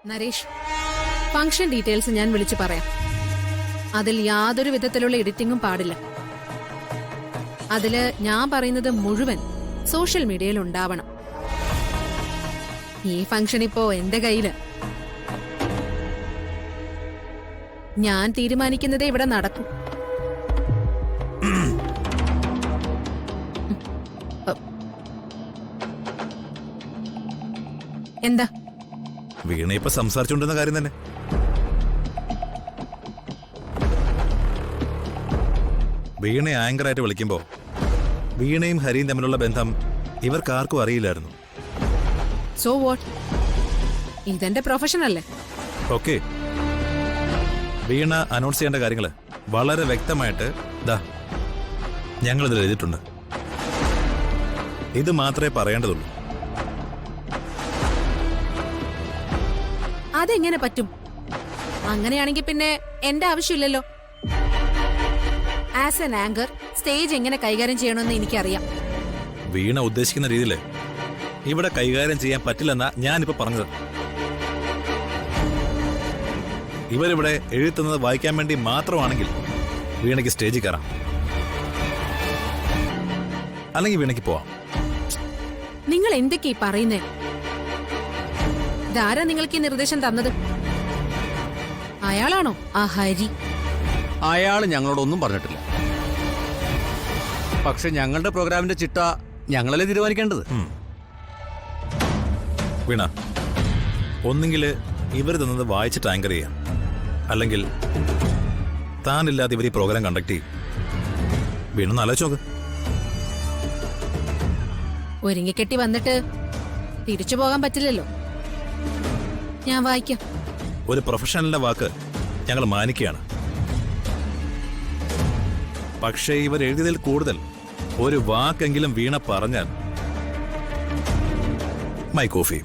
Naresh, function details ഞാൻ വിളിച്ചു പറയാം. അതിൽ യാതൊരു വിധത്തിലുള്ള എഡിറ്റിംഗും പാടില്ല. അതില് ഞാൻ പറയുന്നത് മുഴുവൻ സോഷ്യൽ മീഡിയയിൽ ഉണ്ടാവണം. ഈ ഫംഗ്ഷൻ ഇപ്പോ എന്റെ കയ്യില്. ഞാൻ തീരുമാനിക്കുന്നതേ ഇവിടെ നടക്കും. എന്താ? വീണ ഇപ്പൊ സംസാരിച്ചുകൊണ്ടിരുന്ന കാര്യം തന്നെ. വീണയെ ആങ്കറായിട്ട് വിളിക്കുമ്പോ വീണയും ഹരിയും തമ്മിലുള്ള ബന്ധം ഇവർക്കാർക്കും അറിയില്ലായിരുന്നു. So what? ഇതെന്റെ പ്രൊഫഷൻ അല്ലേ? ഓക്കെ, വീണ അനൗൺസ് ചെയ്യേണ്ട കാര്യങ്ങള് വളരെ വ്യക്തമായിട്ട് ഞങ്ങളിതിൽ എഴുതിയിട്ടുണ്ട്. ഇത് മാത്രമേ പറയേണ്ടതുള്ളൂ. അതെങ്ങനെ പറ്റും? അങ്ങനെയാണെങ്കിൽ പിന്നെ എന്റെ ആവശ്യമില്ലല്ലോ. ആസ് എൻ ആങ്കർ സ്റ്റേജ് എങ്ങനെ കൈകാര്യം ചെയ്യണമെന്ന് എനിക്കറിയാം. വീണ ഉദ്ദേശിക്കുന്ന രീതിയില് ഇവിടെ കൈകാര്യം ചെയ്യാൻ പറ്റില്ലെന്നാ ഞാനിപ്പോ പറഞ്ഞത്. ഇവരിവിടെ എഴുതുന്നത് വായിക്കാൻ വേണ്ടി മാത്രമാണെങ്കിൽ വീണയ്ക്ക് സ്റ്റേജിൽ കയറാം, അല്ലെങ്കിൽ വീണയ്ക്ക് പോവാം. നിങ്ങൾ എന്തൊക്കെയാ പറയുന്നേ? ഇതാരാ നിങ്ങൾക്ക് ഈ നിർദ്ദേശം തന്നത്? അയാളാണോ ആ ഹരി? അയാള് ഞങ്ങളോടൊന്നും പറഞ്ഞിട്ടില്ല. പക്ഷെ ഞങ്ങളുടെ പ്രോഗ്രാമിന്റെ ചിട്ട ഞങ്ങളല്ലേ തീരുമാനിക്കേണ്ടത്. വീണ, ഒന്നെങ്കിൽ ഇവർ തന്നത് വായിച്ചിട്ട് ആങ്കർ ചെയ്യാം, അല്ലെങ്കിൽ താനില്ലാതെ ഇവർ ഈ പ്രോഗ്രാം കണ്ടക്ട് ചെയ്യും. വീണൊന്ന് ആലോചിച്ചോക്ക്. ഒരുങ്ങിക്കെട്ടി വന്നിട്ട് തിരിച്ചു പോകാൻ പറ്റില്ലല്ലോ. ഞാൻ വായിക്കാം. ഒരു പ്രൊഫഷണലിന്റെ വാക്ക് ഞങ്ങൾ മാനിക്കുകയാണ്. പക്ഷേ ഇവർ എഴുതിയതിൽ കൂടുതൽ ഒരു വാക്കെങ്കിലും വീണ പറഞ്ഞാൽ മൈ കോഫി.